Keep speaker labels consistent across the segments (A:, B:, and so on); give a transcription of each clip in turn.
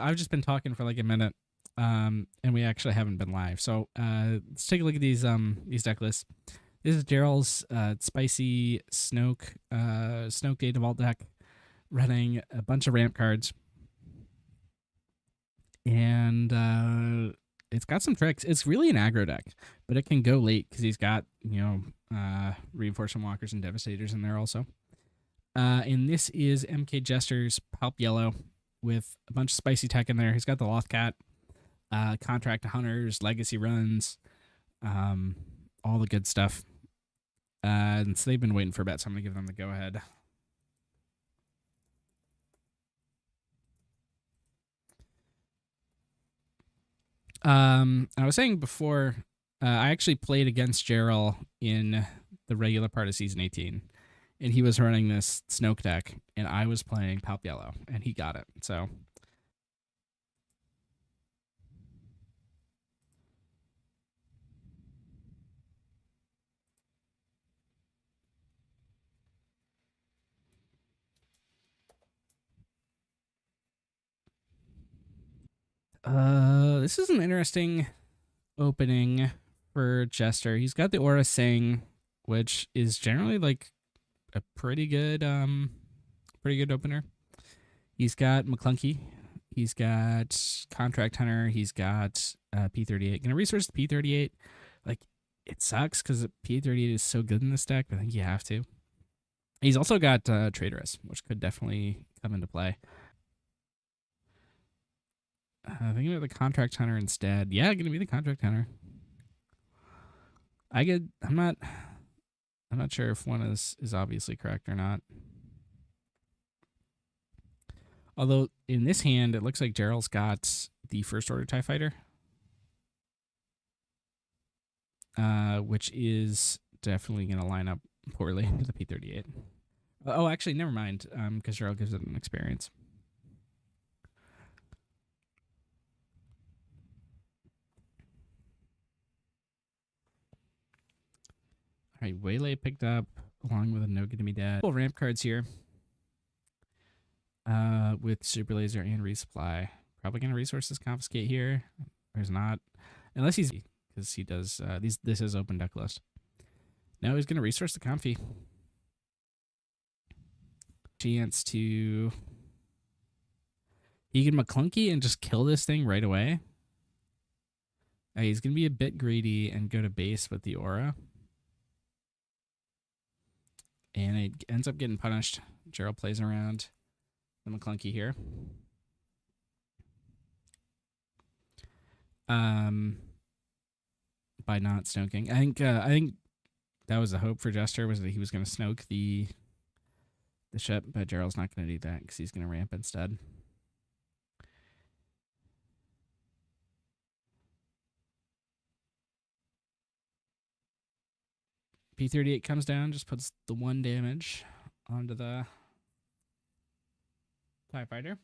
A: I've just been talking for like a minute, and we actually haven't been live. So let's take a look at these deck lists. This is Jarol's spicy Snoke Data Vault deck, running a bunch of ramp cards, and it's got some tricks. It's really an aggro deck, but it can go late because he's got reinforcement walkers and devastators in there also. And this is MkJester's Palp Yellow with a bunch of spicy tech in there. He's got the Lothcat, Contract Hunters, Legacy Runs, all the good stuff. And so they've been waiting for a bit, so I'm going to give them the go-ahead. I was saying before, I actually played against Jarol in the regular part of Season 18. And he was running this Snoke deck, and I was playing Palp Yellow, and he got it. So, this is an interesting opening for Jester. He's got the Aura Sing, which is generally like a pretty good opener. He's got McClunky. He's got Contract Hunter. He's got P38. Gonna resource the P38. Like, it sucks because P38 is so good in this deck, but I think you have to. He's also got Traitorous, which could definitely come into play. Thinking about the Contract Hunter instead. Yeah, gonna be the Contract Hunter. I'm not sure if one is obviously correct or not. Although in this hand, it looks like Jarol's got the First Order TIE Fighter, which is definitely going to line up poorly into the P38. Oh, actually, never mind, because Jarol gives it an experience. All right, Waylay picked up along with a No Gonna Be Dead. Couple ramp cards here. With Super Laser and Resupply. Probably gonna Resources Confiscate here. There's not, unless he's, because he does this is open deck list. No, he's gonna resource the Comfy. Chance to, he can McClunky and just kill this thing right away. He's gonna be a bit greedy and go to base with the Aura. And it ends up getting punished. Jarol plays around the McClunky here. By not Snoking. I think that was the hope for Jester, was that he was going to Snoke the ship, but Jarol's not going to do that because he's going to ramp instead. P38 comes down, just puts the 1 damage onto the TIE Fighter.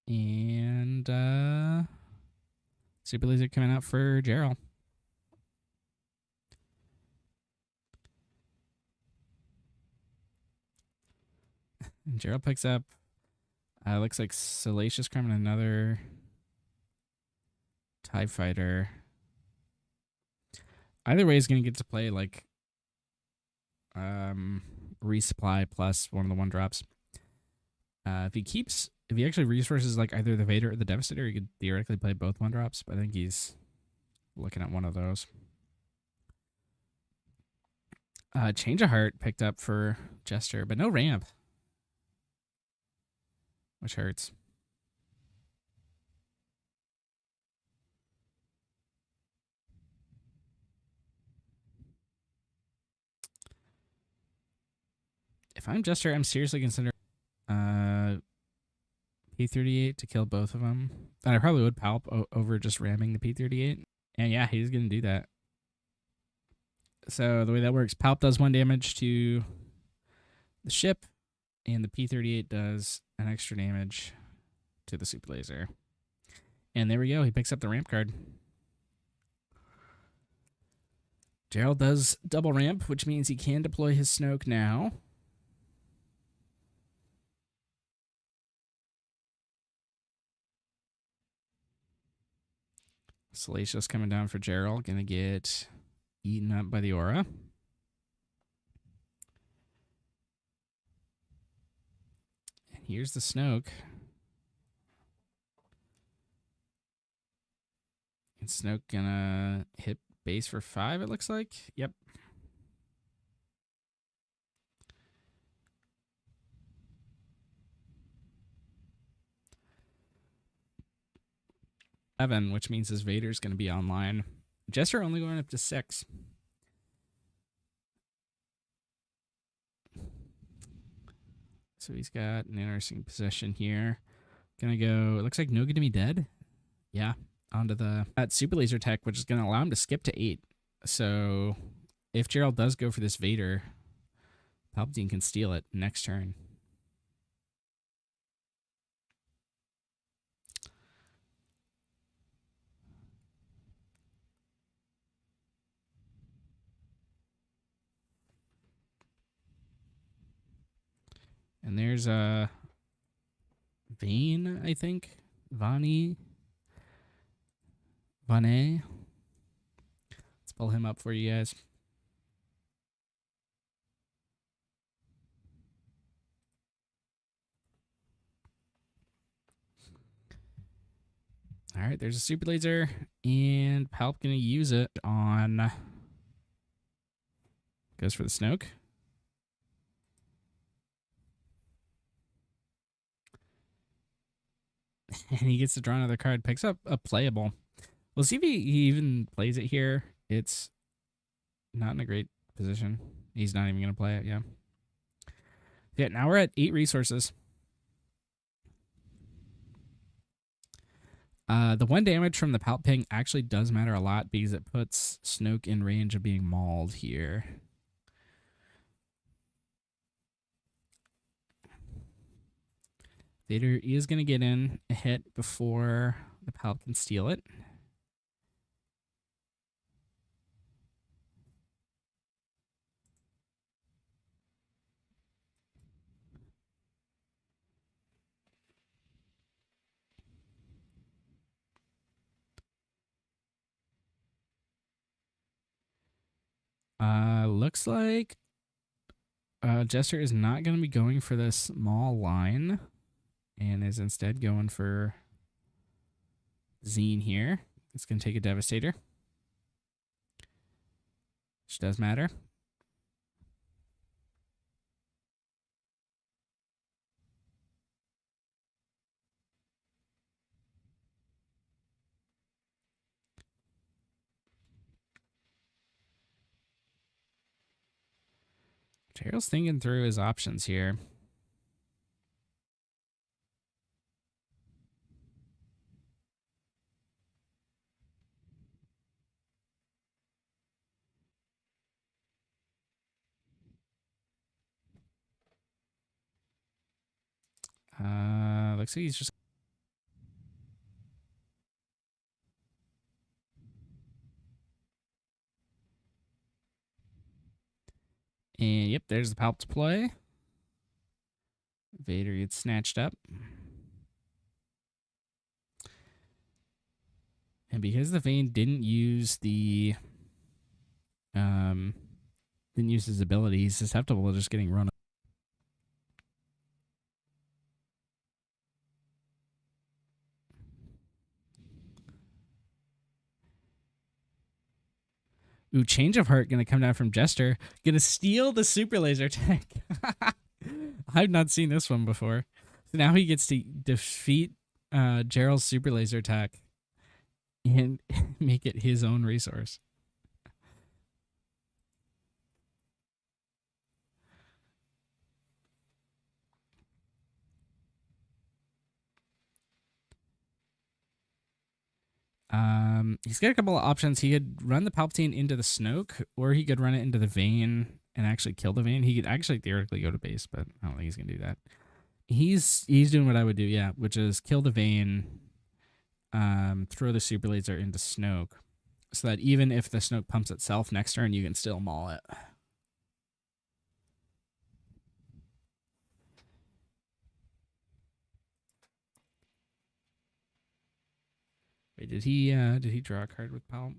A: And Super Laser coming out for Jarol. And Jarol picks up, looks like Salacious Crime and another TIE Fighter. Either way, he's going to get to play like Resupply plus one of the 1-drops. If he actually resources like either the Vader or the Devastator, he could theoretically play both 1-drops, but I think he's looking at one of those. Change of Heart picked up for Jester, but no ramp, which hurts. If I'm Jester, I'm seriously considering P38 to kill both of them. And I probably would Palp over just ramming the P38. And yeah, he's going to do that. So the way that works, Palp does 1 damage to the ship, and the P38 does an extra damage to the Super Laser. And there we go. He picks up the ramp card. Jarol does double ramp, which means he can deploy his Snoke now. Salacious coming down for Jarol. Gonna get eaten up by the aura. And here's the Snoke. And Snoke gonna hit base for 5, it looks like. Yep. Seven, which means his Vader's gonna be online. Jester only going up to 6. So he's got an interesting position here. Gonna go, it looks like no gonna be dead. Yeah, onto that super laser tech, which is gonna allow him to skip to 8. So if Jarol does go for this Vader, Palpatine can steal it next turn. And there's a Vane, I think. Vane. Let's pull him up for you guys. All right, there's a super laser, and Palp gonna use it on. Goes for the Snoke. And he gets to draw another card, picks up a playable. We'll see if he even plays it here. It's not in a great position. He's not even going to play it, yeah. Yeah, now we're at 8 resources. The 1 damage from the Palp ping actually does matter a lot because it puts Snoke in range of being mauled here. Vader is going to get in a hit before the Palp can steal it. Looks like Jester is not going to be going for this small line and is instead going for Zine here. It's going to take a Devastator, which does matter. Jarol's thinking through his options here. Looks like he's just. And yep, there's the Palp to play. Vader gets snatched up. And because the Vane didn't use the didn't use his ability, he's susceptible to just getting run. Ooh, change of heart gonna come down from Jester. Gonna steal the super laser tank. I've not seen this one before. So now he gets to defeat Jarol's super laser attack and make it his own resource. He's got a couple of options. He could run the Palpatine into the Snoke, or he could run it into the Vane and actually kill the Vane. He could actually theoretically go to base, but I don't think he's gonna do that. He's doing what I would do, yeah, which is kill the Vane, throw the super laser into Snoke, so that even if the Snoke pumps itself next turn, you can still maul it. did he draw a card with Palp?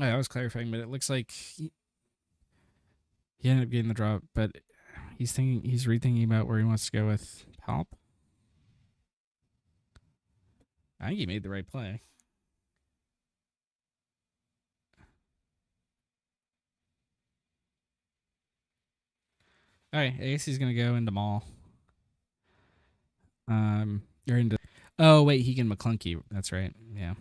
A: Oh, I was clarifying, but it looks like he ended up getting the draw, but he's rethinking about where he wants to go with Palp. I think he made the right play. All right, I guess he's gonna go into Mall. Or into. Oh wait, he can McClunky. That's right. Yeah.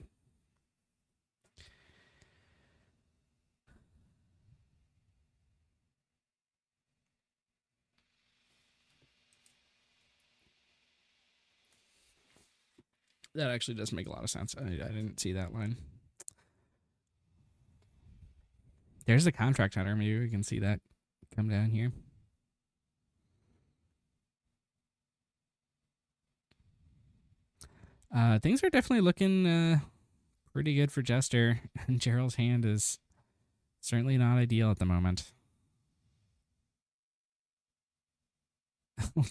A: That actually does make a lot of sense. I didn't see that line. There's the contract hunter. Maybe we can see that come down here. Things are definitely looking pretty good for Jester, and Jarol's hand is certainly not ideal at the moment.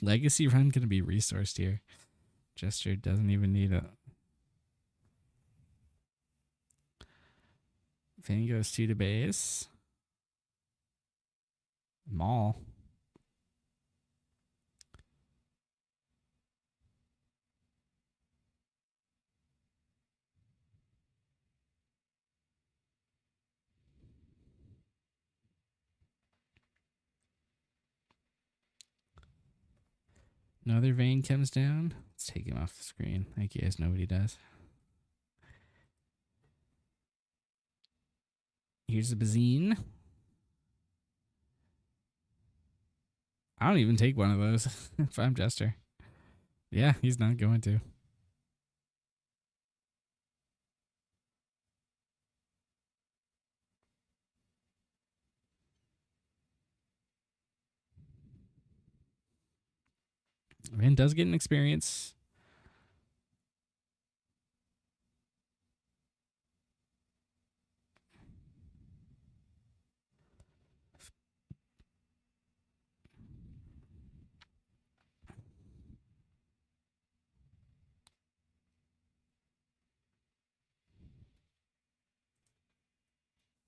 A: Legacy run going to be resourced here. Jester doesn't even need a. Fang goes 2 to base. Maul. Another vein comes down. Let's take him off the screen. I think you guys know what he does. Here's the Bazine. I don't even take one of those if I'm Jester. Yeah, he's not going to. Van does get an experience.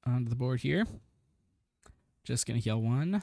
A: Onto the board here. Just going to heal 1.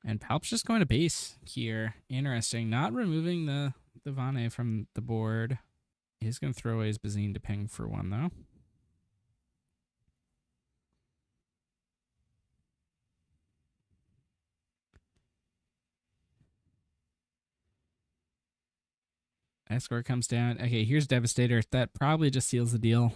A: And Palp's just going to base here. Interesting. Not removing the Vane from the board. He's going to throw away his Bazine to ping for 1, though. Escort comes down. Okay, here's Devastator. That probably just seals the deal.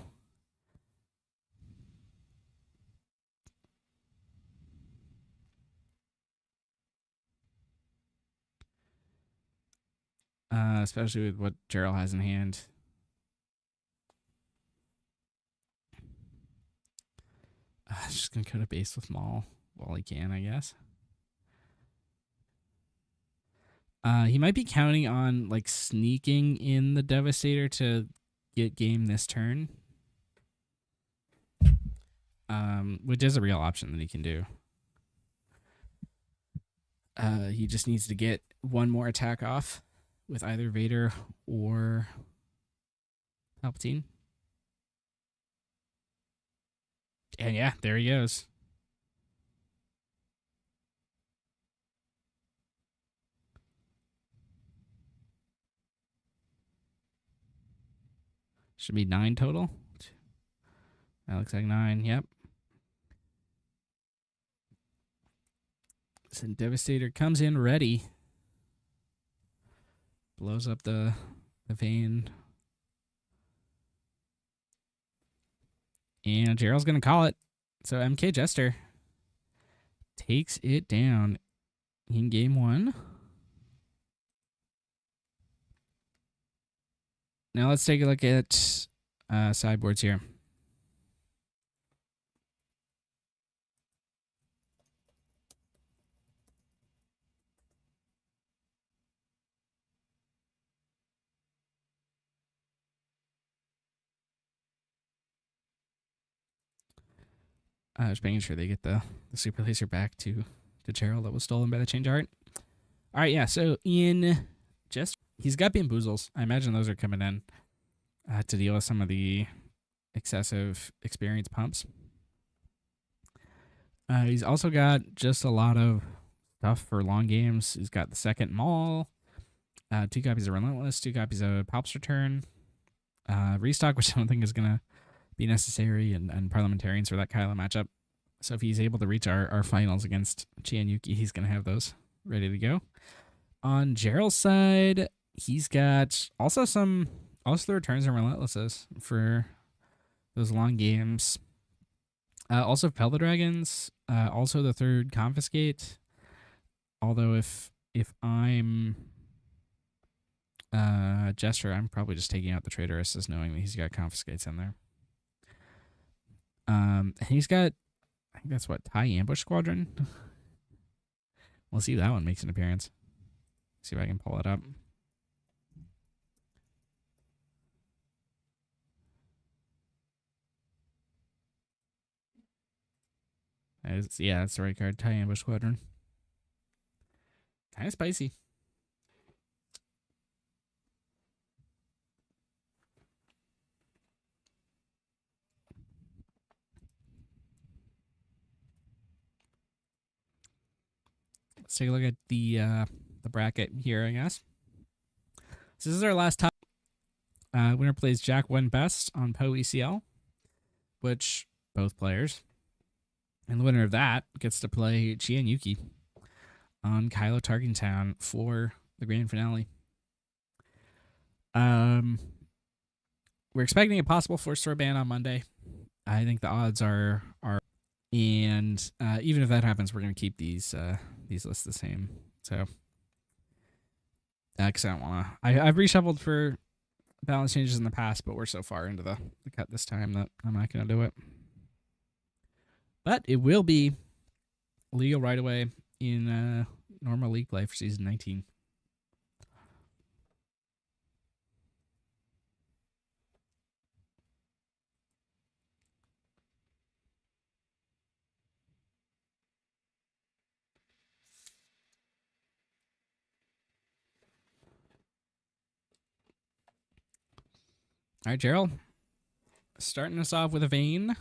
A: Especially with what Jarol has in hand. Just going to go to base with Maul while he can, I guess. He might be counting on like sneaking in the Devastator to get game this turn. Which is a real option that he can do. He just needs to get 1 more attack off with either Vader or Palpatine. And yeah, there he goes. Should be 9 total. That looks like 9. Yep. So Devastator comes in ready. Blows up the vein. And Jarol's going to call it. So MkJester takes it down in game 1. Now let's take a look at sideboards here. Just making sure they get the super laser back to Jarol that was stolen by the change art. All right, yeah. So in just he's got bamboozles. I imagine those are coming in to deal with some of the excessive experience pumps. He's also got just a lot of stuff for long games. He's got the second Maul, 2 copies of Relentless, 2 copies of Palp's Return, restock, which I don't think is gonna be necessary, and Parliamentarians for that Kylo matchup. So if he's able to reach our finals against Chi-Yuki, he's going to have those ready to go. On Jarol's side, he's got also the returns and relentlesses for those long games. Also Pelta Dragons, also the 3rd Confiscate. Although if I'm Jester, I'm probably just taking out the Traitorous, knowing that he's got Confiscates in there. He's got, I think that's what, TIE Ambush Squadron. We'll see if that one makes an appearance. See if I can pull it up. Yeah, that's the right card. TIE Ambush Squadron. Kind of spicy. Let's take a look at the bracket here, I guess. So this is our last top. Winner plays Jack 1 Best on Poe ECL, which both players. And the winner of that gets to play Chi-Yuki on Kylo Tarkington for the grand finale. We're expecting a possible force throw ban on Monday. I think the odds are and even if that happens, we're going to keep these lists the same. So, because I don't want to. I've reshuffled for balance changes in the past, but we're so far into the cut this time that I'm not going to do it. But it will be legal right away in normal league play for season 19. All right, Jarol. Starting us off with a vein.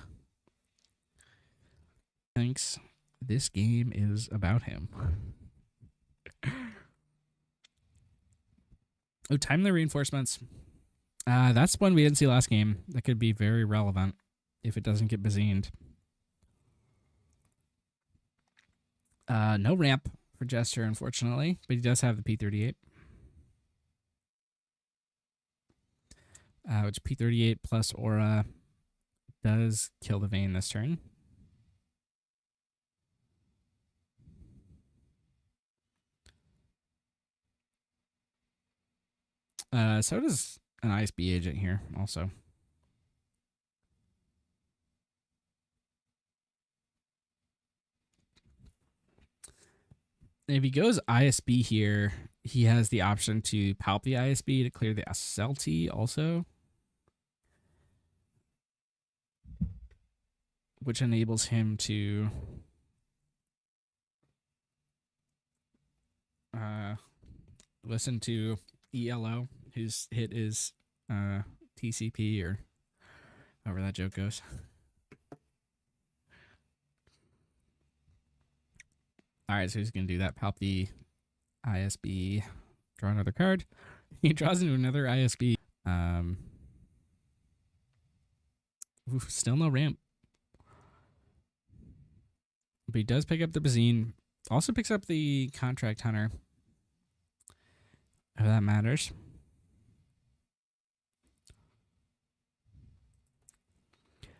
A: Thinks this game is about him. Oh, timely reinforcements. That's one we didn't see last game. That could be very relevant if it doesn't get bazined. No ramp for Jester, unfortunately, but he does have the P38. Which P38 plus Aura does kill the vein this turn. So does an ISB agent here also. And if he goes ISB here, he has the option to Palp the ISB to clear the SLT also, which enables him to listen to ELO, whose hit is TCP, or however that joke goes. All right, so he's going to do that. Palp the ISB, draw another card. He draws into another ISB. Oof, still no ramp. But he does pick up the Bazine. Also picks up the Contract Hunter. If that matters.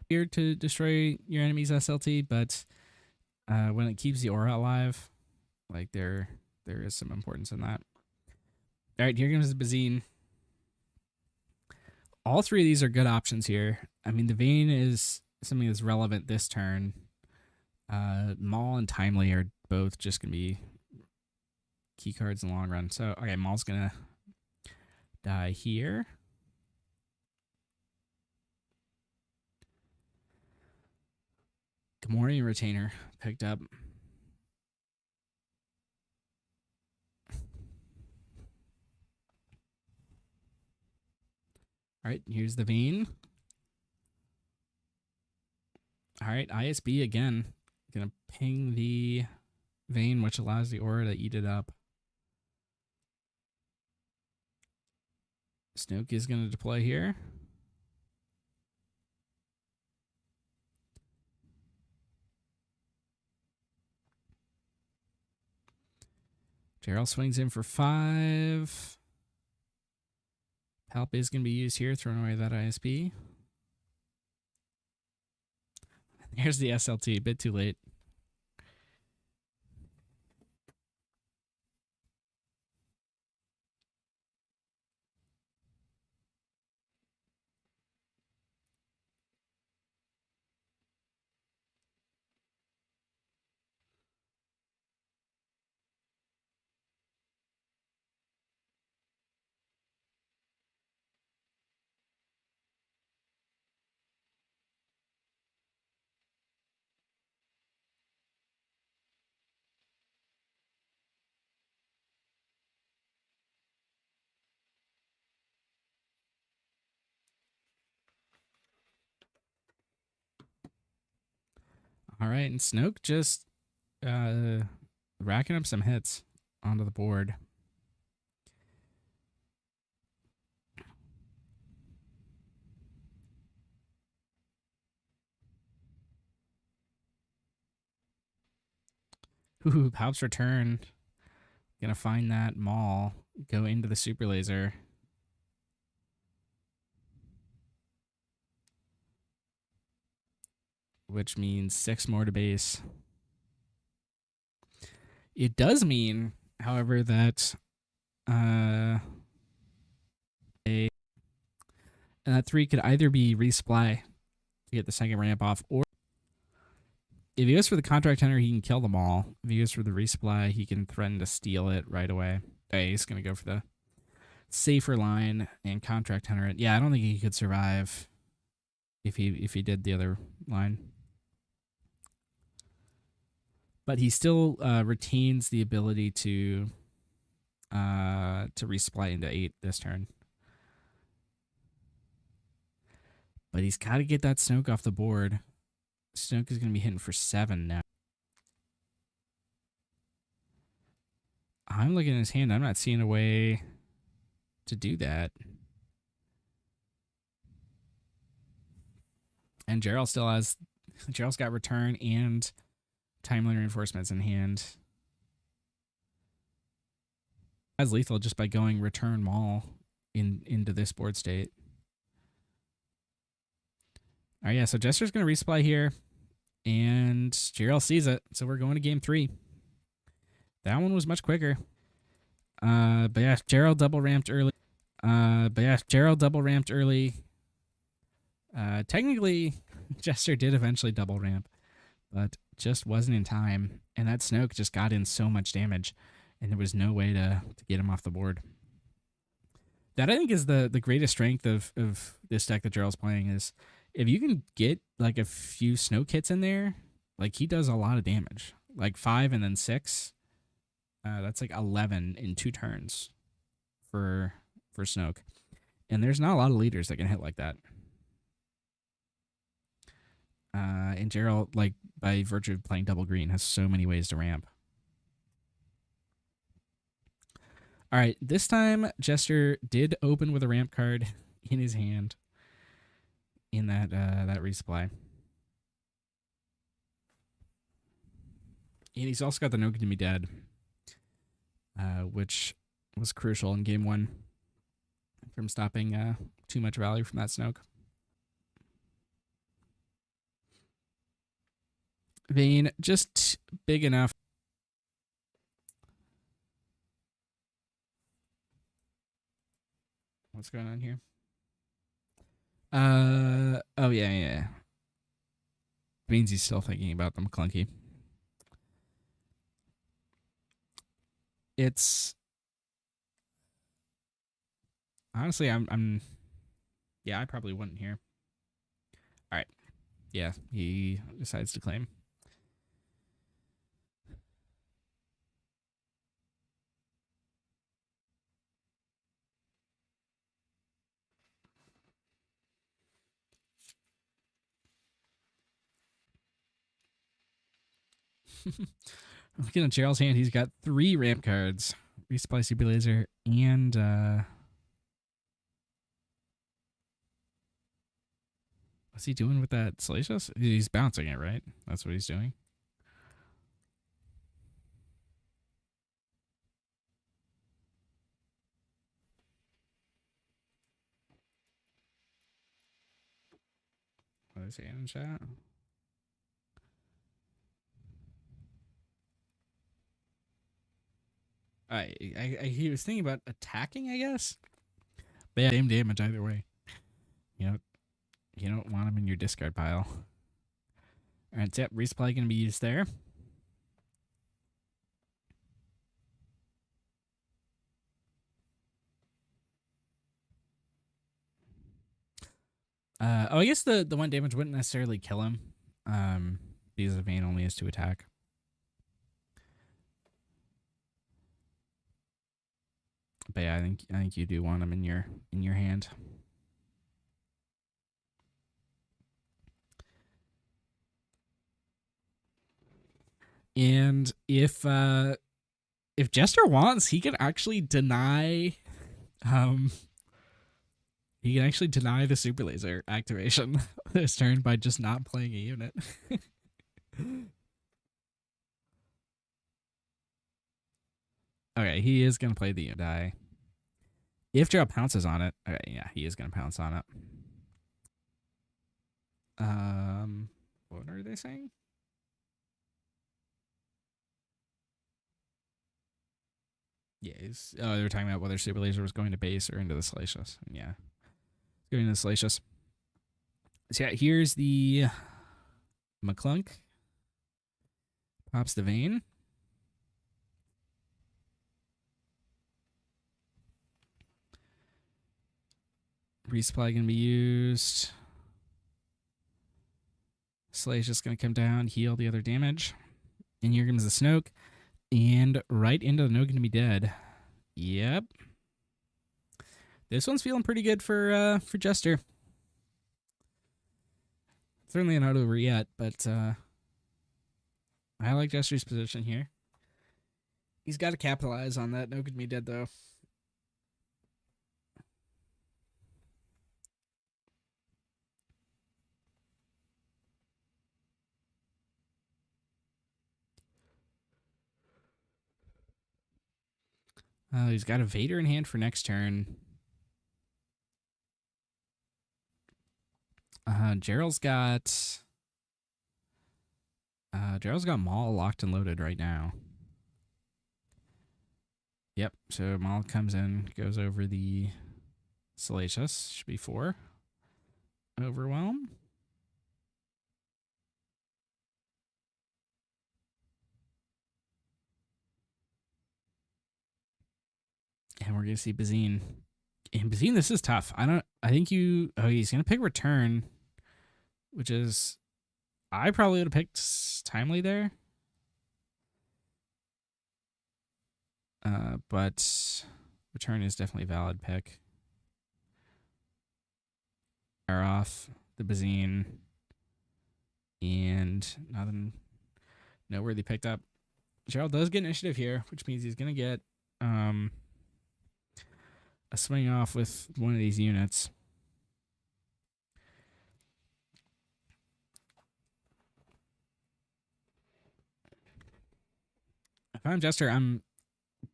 A: Here to destroy your enemy's SLT, but when it keeps the aura alive, like there is some importance in that. All right, here comes the Bazine. All three of these are good options here. I mean, the Vayne is something that's relevant this turn. Maul and Timely are both just going to be key cards in the long run. So, okay, Maul's going to die here. Gamorrean Retainer picked up. All right, here's the Vayne. All right, ISB again. Going to ping the Vayne, which allows the aura to eat it up. Snoke is going to deploy here. Jarol swings in for 5. Palp is going to be used here, throwing away that ISB. Here's the SLT, a bit too late. All right, and Snoke just racking up some hits onto the board. Ooh, Palp's return. Gonna find that Maul, go into the super laser. Which means 6 more to base. It does mean, however, that and that 3 could either be resupply to get the second ramp off, or if he goes for the Contract Hunter, he can kill them all. If he goes for the resupply, he can threaten to steal it right away. Okay, he's going to go for the safer line and Contract Hunter it. Yeah, I don't think he could survive if he did the other line. But he still retains the ability to resupply into 8 this turn. But he's got to get that Snoke off the board. Snoke is going to be hitting for 7 now. I'm looking at his hand. I'm not seeing a way to do that. And Jarol still has... Jarol's got return and timely reinforcements in hand. As lethal just by going return Maul into this board state. All right, yeah, so Jester's going to resupply here, and Jarol sees it, so we're going to game 3. That one was much quicker. But yeah, Jarol double ramped early. Technically, Jester did eventually double ramp, but just wasn't in time, and that Snoke just got in so much damage, and there was no way to get him off the board. That, I think, is the greatest strength of this deck that Jarol's playing is... If you can get like a few Snoke hits in there, like he does a lot of damage. Like 5 and then 6. That's like 11 in 2 turns for Snoke. And there's not a lot of leaders that can hit like that. And Jarol, like by virtue of playing double green, has so many ways to ramp. All right, this time Jester did open with a ramp card in his hand. in that resupply. And he's also got the Noke to be dead, which was crucial in game 1 from stopping too much value from that Snoke. Vayne, just big enough. What's going on here? Oh yeah. Means he's still thinking about the McClunky. It's honestly, yeah, I probably wouldn't here. All right, yeah, he decides to claim. Looking at Jarol's hand, he's got 3 ramp cards: Resupply, Super Laser, and what's he doing with that Salacious? He's bouncing it, right? That's what he's doing. What is he in chat? He was thinking about attacking, I guess. But yeah, same damage either way. You don't want him in your discard pile. All right, so yep, resupply going to be used there. I guess the 1 damage wouldn't necessarily kill him, because the Vayne only has 2 attack. But yeah, I think you do want him in your hand. And if Jester wants, he can actually deny the Super Laser activation this turn by just not playing a unit. Okay, he is going to play the unit die. If Jarol pounces on it, okay, yeah, he is going to pounce on it. What are they saying? Yeah, they were talking about whether Super Laser was going to base or into the Salacious. Yeah, going to the Salacious. So yeah, here's the McClunk. Pops the Vayne. Resupply going to be used. Salacious going to come down, heal the other damage. And here comes the Snoke. And right into the Noke going to be dead. Yep. This one's feeling pretty good for Jester. Certainly not over yet, but I like Jester's position here. He's got to capitalize on that. Noke going to be dead, though. He's got a Vader in hand for next turn. Jarol's got Maul locked and loaded right now. Yep. So Maul comes in, goes over the Salacious. Should be 4. Overwhelm. And we're gonna see Bazine. And Bazine, this is tough. He's gonna pick return, which is I probably would have picked Timely there. But return is definitely a valid pick. Are off the Bazine. And nothing noteworthy picked up. Jarol does get initiative here, which means he's gonna get a swing off with one of these units. If I'm Jester, I'm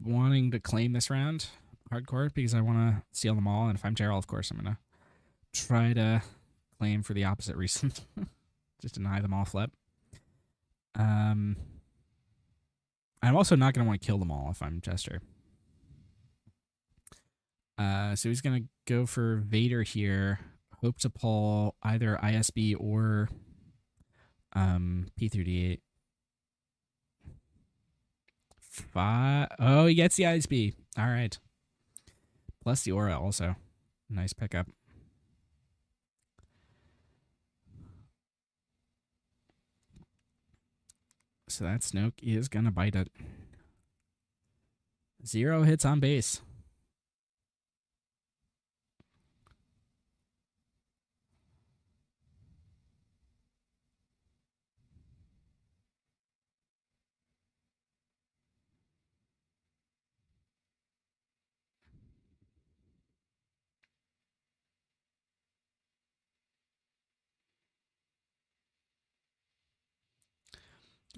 A: wanting to claim this round hardcore because I want to steal them all. And if I'm Jarol, of course, I'm going to try to claim for the opposite reason. Just deny them all flip. I'm also not going to want to kill them all if I'm Jester. So he's going to go for Vader here. Hope to pull either ISB or P38. Oh, he gets the ISB. All right. Plus the aura also. Nice pickup. So that Snoke is going to bite it. 0 hits on base.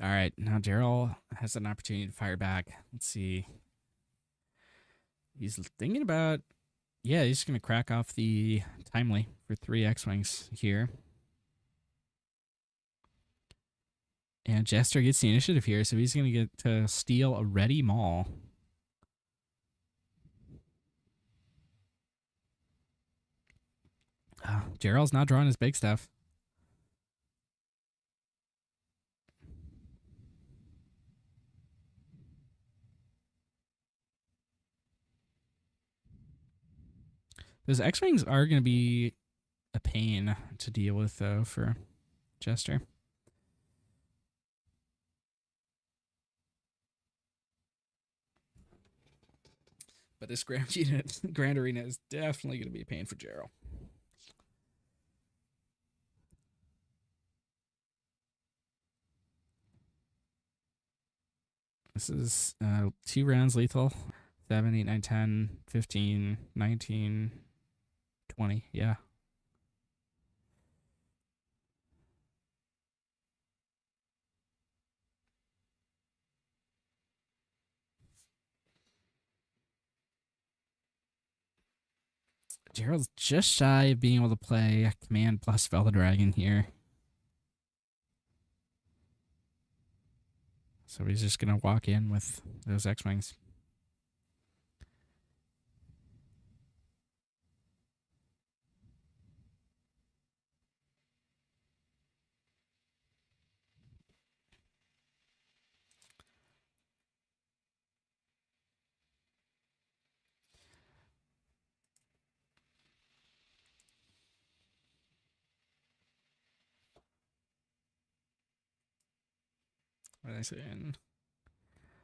A: All right, now Jarol has an opportunity to fire back. Let's see. He's thinking about, yeah, he's going to crack off the timely for 3 X-Wings here. And Jester gets the initiative here, so he's going to get to steal a ready Maul. Jarol's not drawing his big stuff. Those X-Wings are going to be a pain to deal with, though, for Jester. But this Grand Arena is definitely going to be a pain for Jarol. This is 2 rounds lethal. 7, 8, 9, 10, 15, 19, 20. Yeah. Jarol's just shy of being able to play Command plus Velvet Dragon here. So he's just going to walk in with those X-Wings. What did I say?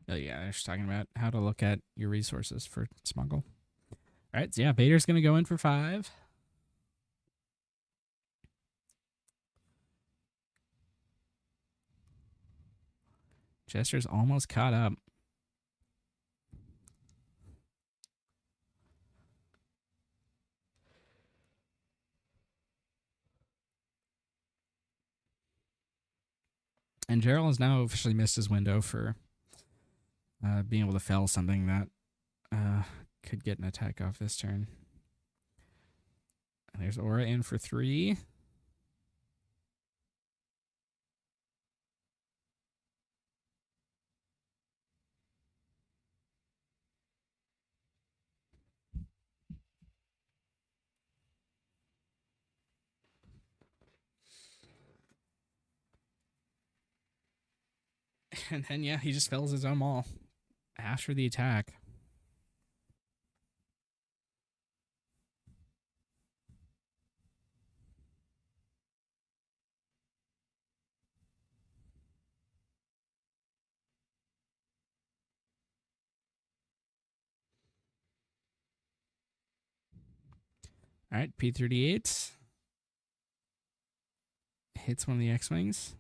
A: Oh, yeah, they're just talking about how to look at your resources for smuggle. All right, so yeah, Vader's going to go in for 5. Jester's almost caught up. And Jarol has now officially missed his window for being able to fell something that could get an attack off this turn. And there's Aura in for 3. And then, yeah, he just fells his own Maul after the attack. All right, P38 hits one of the X-Wings.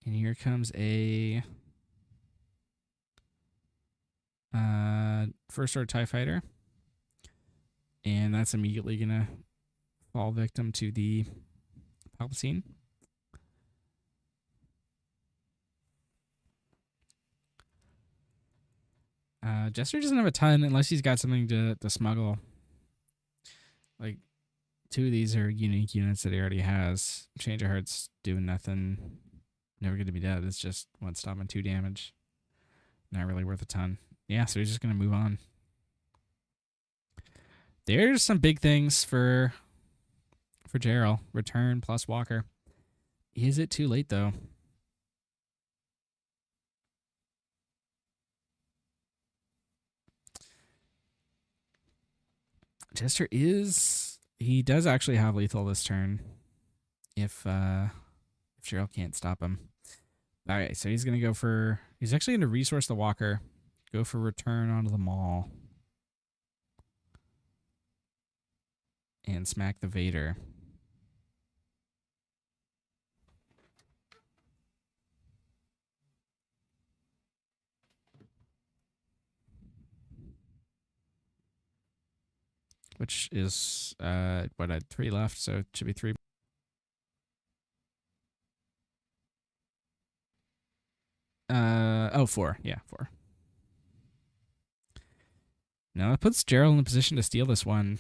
A: And here comes a first order TIE fighter. And that's immediately going to fall victim to the Palp1. Jester doesn't have a ton unless he's got something to smuggle. Like, 2 of these are unique units that he already has. Change of Heart's doing nothing. Never going to be dead. It's just 1 stop and 2 damage. Not really worth a ton. Yeah, so he's just going to move on. There's some big things for Jarol. Return plus Walker. Is it too late, though? Jester is... He does actually have lethal this turn. If Jarol can't stop him. Alright, so he's going to go for... He's actually going to resource the Walker. Go for return onto the Maul. And smack the Vader. Which is, what, I had 3 left, so it should be 3. Oh, 4. Yeah, 4. Now that puts Jarol in a position to steal this one.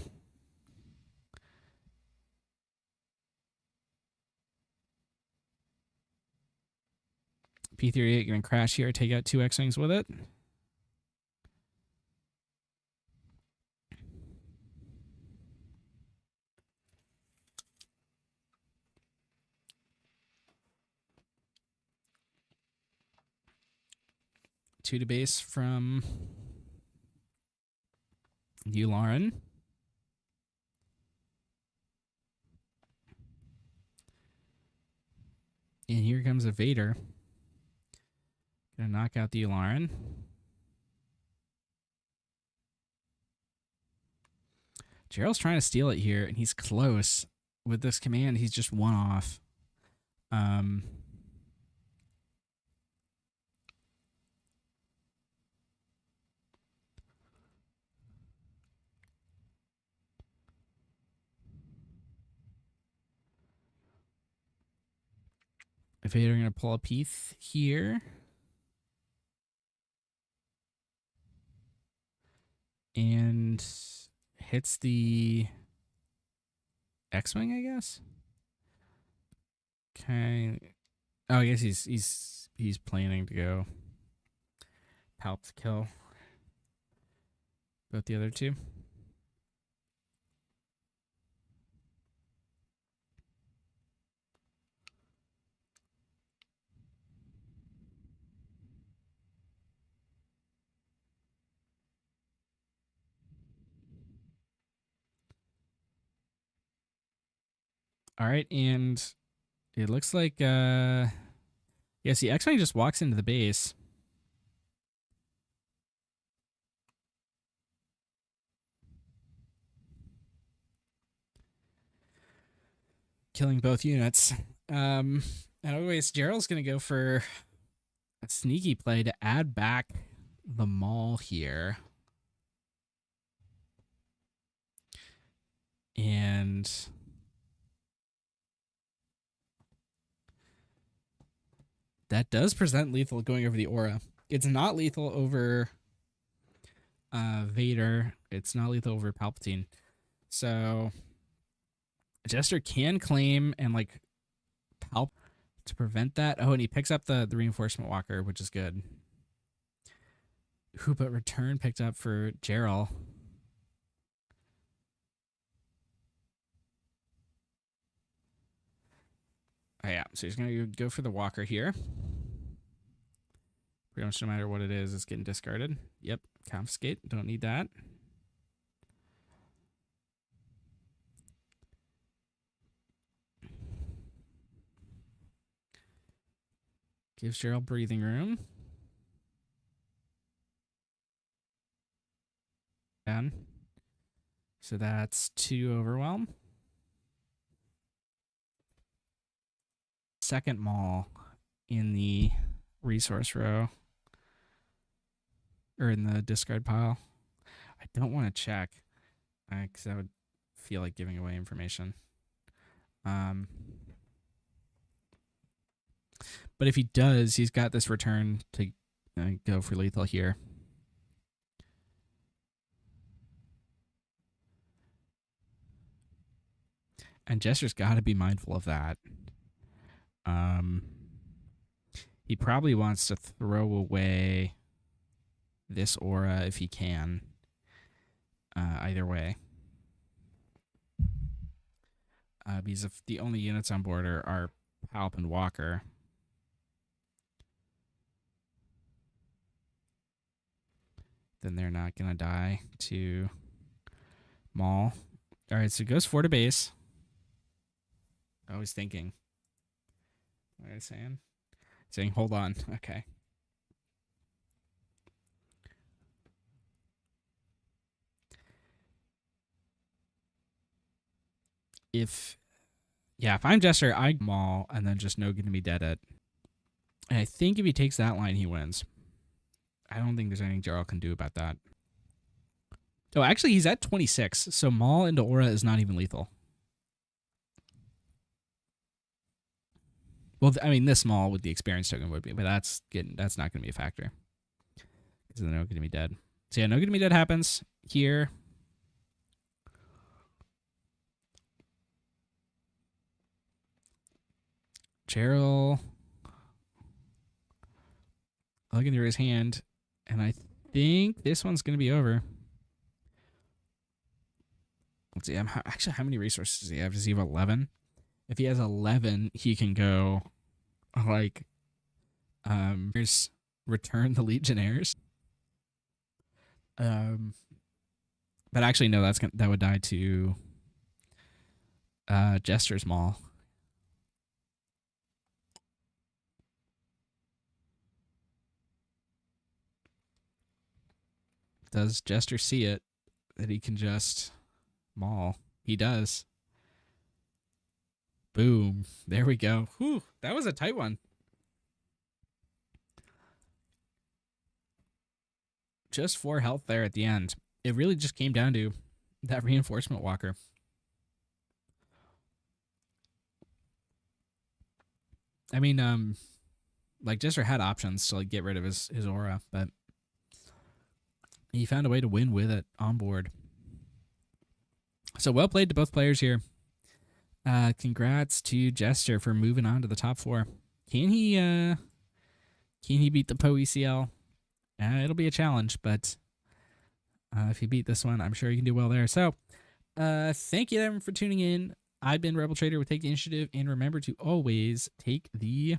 A: P38 going to crash here, take out 2 X-Wings with it. Two to base from Yularen. And here comes a Vader. Gonna knock out the Yularen. Jarol's trying to steal it here, and he's close. With this command, he's just 1 off. Vader going to pull a Peeth here. And hits the X-Wing, I guess. Okay. Oh, I guess he's planning to go Palp to kill both the other 2. All right, and it looks like yes, the X-Wing just walks into the base. Killing both units. Anyways, Jarol's going to go for a sneaky play to add back the Maul here. And that does present lethal going over the aura. It's not lethal over Vader. It's not lethal over Palpatine. So Jester can claim and like Palp to prevent that. Oh, and he picks up the reinforcement walker, which is good. Who but return picked up for Jarol. Oh, yeah, so he's going to go for the walker here. Pretty much no matter what it is, it's getting discarded. Yep, confiscate. Don't need that. Gives Jarol breathing room. Done. So that's 2 overwhelm. Second Maul in the resource row. Or in the discard pile. I don't want to check. Because that would feel like giving away information. But if he does, he's got this return to go for lethal here. And Jester's got to be mindful of that. He probably wants to throw away this aura if he can. Either way. Because if the only units on board are Palp and Walker, then they're not going to die to Maul. All right, so it goes 4 to base. I was thinking. What are you saying? Saying, hold on. Okay. If I'm Jester, I Maul and then just Snoke gonna be dead at. And I think if he takes that line, he wins. I don't think there's anything Jarol can do about that. Oh, actually, he's at 26, so Maul into Aura is not even lethal. Well, I mean, this Maul with the experience token would be, but that's not going to be a factor. Because they're not going to be dead. So yeah, no going to be dead happens here. Jarol looking through his hand, and I think this one's going to be over. Let's see. Actually, how many resources does he have? Does he have 11? If he has 11, he can go like, here's return the Legionnaires. But actually, no, that would die to Jester's Maul. Does Jester see it that he can just Maul? He does. Boom. There we go. Whew, that was a tight one. Just 4 health there at the end. It really just came down to that reinforcement walker. I mean, like Jester had options to like get rid of his aura, but he found a way to win with it on board. So well played to both players here. Congrats to Jester for moving on to the top 4. Can he beat the Poe ECL? It'll be a challenge, but if he beat this one, I'm sure he can do well there. So thank you everyone for tuning in. I've been Rebel Trader with Take the Initiative, and remember to always take the